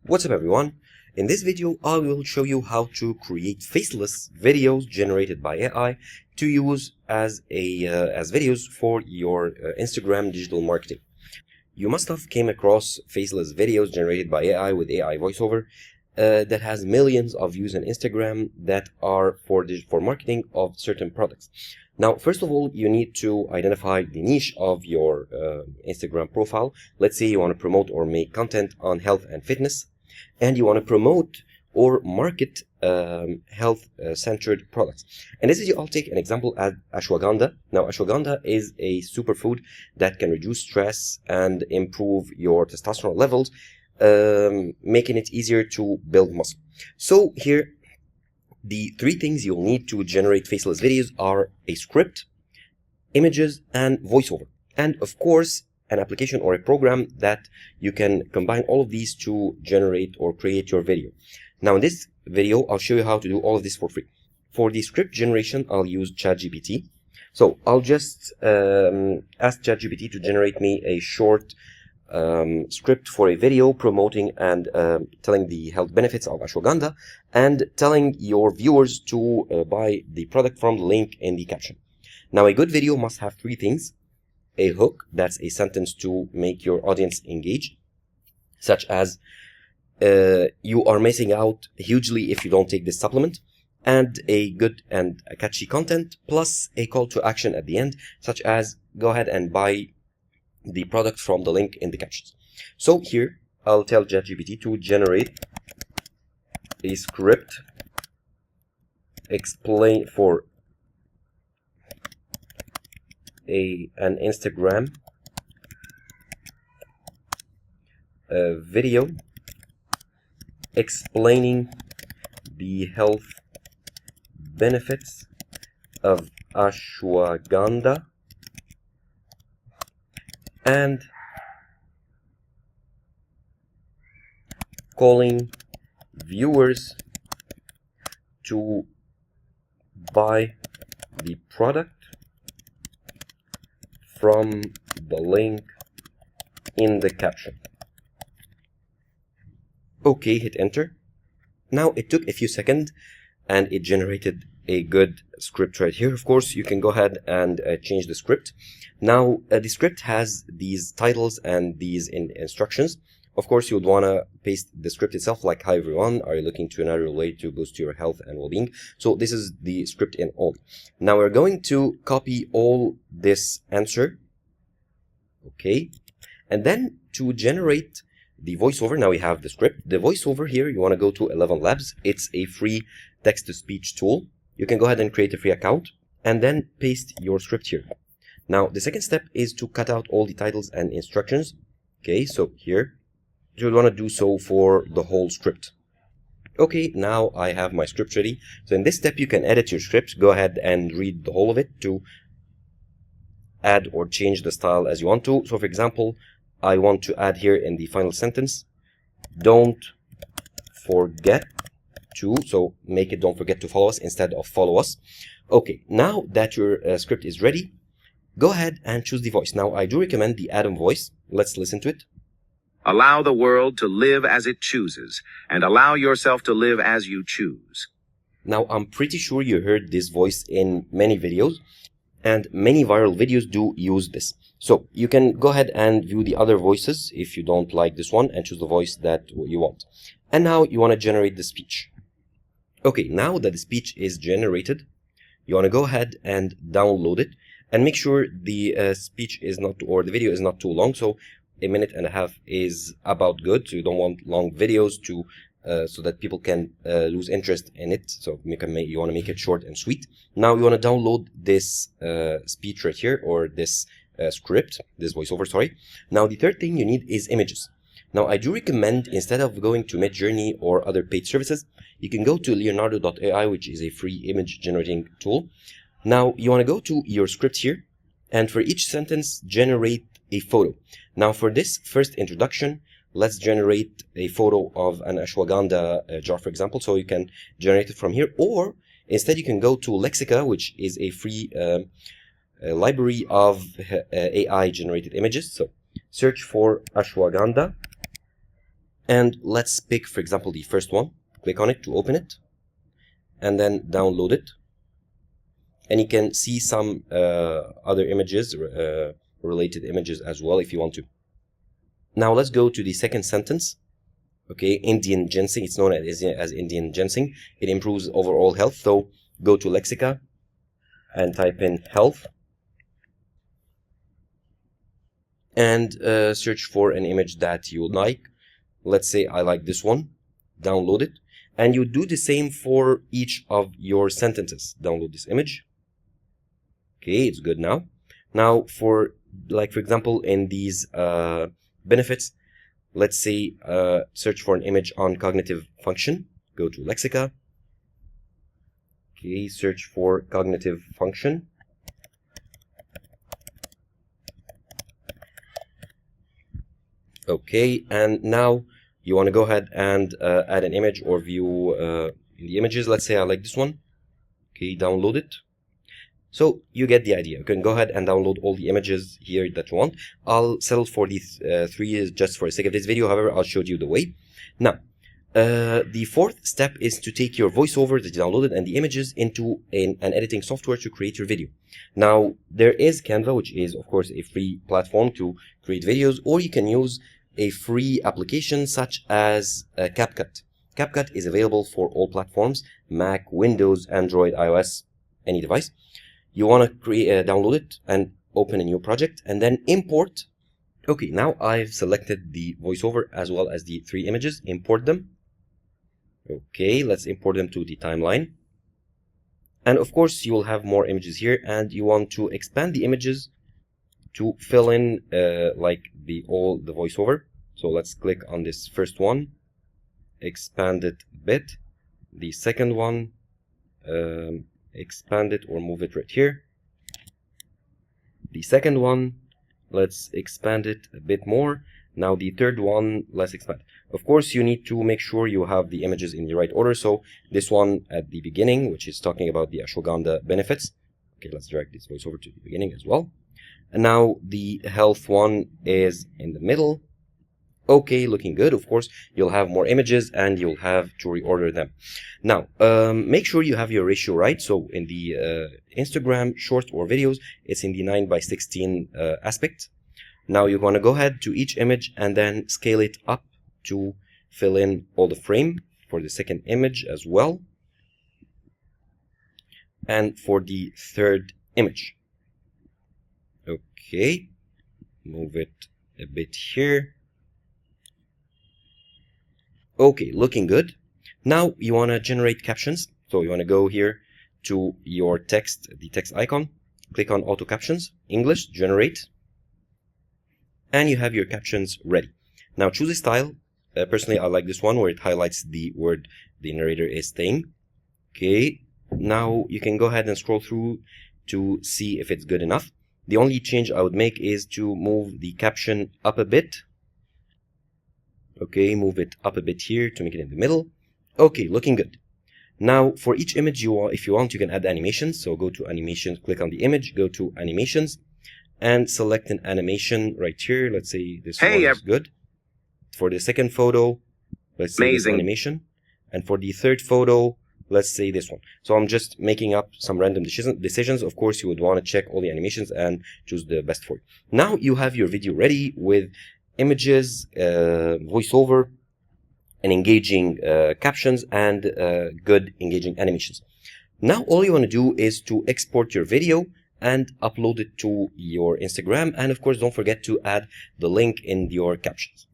What's up everyone? In this video I will show you how to create faceless videos generated by AI to use as videos for your Instagram digital marketing. You must have came across faceless videos generated by AI with AI voiceover that has millions of views on Instagram that are for marketing of certain products. Now, first of all, you need to identify the niche of your Instagram profile. Let's say you want to promote or make content on health and fitness, and you want to promote or market health-centered products. And this is, I'll take an example at ashwagandha. Now, ashwagandha is a superfood that can reduce stress and improve your testosterone levels, making it easier to build muscle. So here, the three things you'll need to generate faceless videos are a script, images, and voiceover. And of course, an application or a program that you can combine all of these to generate or create your video. Now in this video, I'll show you how to do all of this for free. For the script generation, I'll use ChatGPT. So I'll just ask ChatGPT to generate me a short script for a video promoting and telling the health benefits of ashwagandha and telling your viewers to buy the product from the link in the caption. Now, a good video must have three things: a hook, that's a sentence to make your audience engage, such as you are missing out hugely if you don't take this supplement, and a good and a catchy content plus a call to action at the end, such as go ahead and buy the product from the link in the captions. So here I'll tell ChatGPT to generate a script explain for an Instagram video explaining the health benefits of ashwagandha and calling viewers to buy the product from the link in the caption. Okay, hit enter. Now it took a few seconds and it generated a good script right here. Of course, you can go ahead and change the script. Now, the script has these titles and these instructions. Of course, you would want to paste the script itself, like, "Hi everyone, are you looking to another way to boost your health and well-being?" So this is the script in all. Now we're going to copy all this answer. Okay. And then to generate the voiceover, now we have the script. The voiceover here, you want to go to 11 Labs. It's a free text-to-speech tool. You can go ahead and create a free account and then paste your script here. Now, the second step is to cut out all the titles and instructions. Okay, so here, you want to do so for the whole script. Okay, now I have my script ready. So in this step, you can edit your script. Go ahead and read the whole of it to add or change the style as you want to. So for example, I want to add here in the final sentence, "Don't forget to," so make it "don't forget to follow us" instead of "follow us." Okay, now that your script is ready, go ahead and choose the voice. Now, I do recommend the Adam voice. Let's listen to it. Allow the world to live as it chooses, and allow yourself to live as you choose. Now, I'm pretty sure you heard this voice in many videos, and many viral videos do use this. So you can go ahead and view the other voices if you don't like this one and choose the voice that you want. And now you want to generate the speech. Okay, now that the speech is generated, you want to go ahead and download it and make sure the speech is not, or the video is not too long. So a minute and a half is about good. So you don't want long videos to so that people can lose interest in it. So you want to make it short and sweet. Now you want to download this speech right here, or this script, this voiceover, sorry. Now the third thing you need is images. Now I do recommend, instead of going to Midjourney or other paid services, you can go to Leonardo.ai, which is a free image generating tool. Now you want to go to your script here, and for each sentence, generate a photo. Now for this first introduction, let's generate a photo of an ashwagandha jar, for example. So you can generate it from here, or instead you can go to Lexica, which is a free library of AI generated images. So search for ashwagandha And let's pick, for example, the first one. Click on it to open it, and then download it. And you can see some other images, related images as well if you want to. Now let's go to the second sentence. Okay, Indian ginseng. It's known as Indian ginseng. It improves overall health. So go to Lexica and type in health. And search for an image that you like. Let's say I like this one. Download it. And you do the same for each of your sentences. Download this image. Okay, it's good now. Now for example, in these benefits, let's say search for an image on cognitive function. Go to Lexica. Okay, search for cognitive function. Okay, and now you want to go ahead and add an image or view in the images. Let's say I like this one. Okay, download it. So you get the idea. You can go ahead and download all the images here that you want. I'll settle for these three just for the sake of this video. However, I'll show you the way. Now, the fourth step is to take your voiceover that you downloaded and the images into an editing software to create your video. Now, there is Canva, which is, of course, a free platform to create videos, or you can use a free application such as CapCut. CapCut is available for all platforms: Mac, Windows, Android, iOS, any device. You want to download it and open a new project and then import. Okay, now I've selected the voiceover as well as the three images. Import them. Okay, let's import them to the timeline. And of course, you will have more images here, and you want to expand the images to fill in the voiceover. So let's click on this first one, expand it a bit. The second one, expand it or move it right here. The second one, let's expand it a bit more. Now the third one, let's expand. Of course, you need to make sure you have the images in the right order. So this one at the beginning, which is talking about the ashwagandha benefits. Okay, let's drag this voiceover to the beginning as well. And now the health one is in the middle. Okay, looking good. Of course, you'll have more images and you'll have to reorder them. Now, make sure you have your ratio right. So in the Instagram shorts or videos, it's in the 9:16 aspect. Now you want to go ahead to each image and then scale it up to fill in all the frame for the second image as well. And for the third image. Okay, move it a bit here. Okay, looking good. Now you want to generate captions. So you want to go here to your text, the text icon, click on auto captions, English, generate, and you have your captions ready. Now choose a style. Personally, I like this one where it highlights the word the narrator is saying. Okay, now you can go ahead and scroll through to see if it's good enough. The only change I would make is to move the caption up a bit. Okay, move it up a bit here to make it in the middle. Okay, looking good. Now, for each image if you want, you can add animations. So go to animations, click on the image, go to animations, and select an animation right here. Let's say this one is good. For the second photo, let's say this animation. And for the third photo, let's say this one. So I'm just making up some random decisions. Of course, you would want to check all the animations and choose the best for you. Now you have your video ready with images, voiceover, and engaging captions, and good engaging animations. Now all you want to do is to export your video and upload it to your Instagram. And of course, don't forget to add the link in your captions.